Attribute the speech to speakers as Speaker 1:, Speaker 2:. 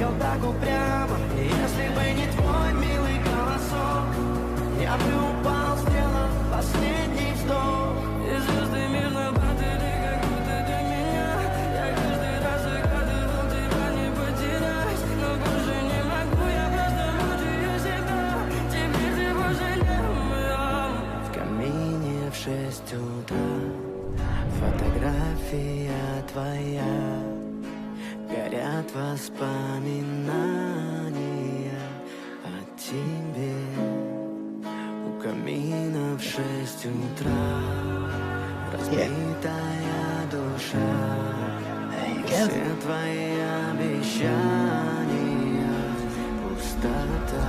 Speaker 1: смотрел так упрямо. И если бы не твой милый голосок, я бы упал, сделал последний вздох. И звезды мирно падали, как будто для меня. Я каждый раз загадывал тебя не потерять, но больше не могу, я просто мучаю себя. Теперь ты больше не моя. В камине в 6 утра фотография твоя, горят воспоминания о тебе. У камина в 6 утра разбитая душа. Все твои обещания пустота.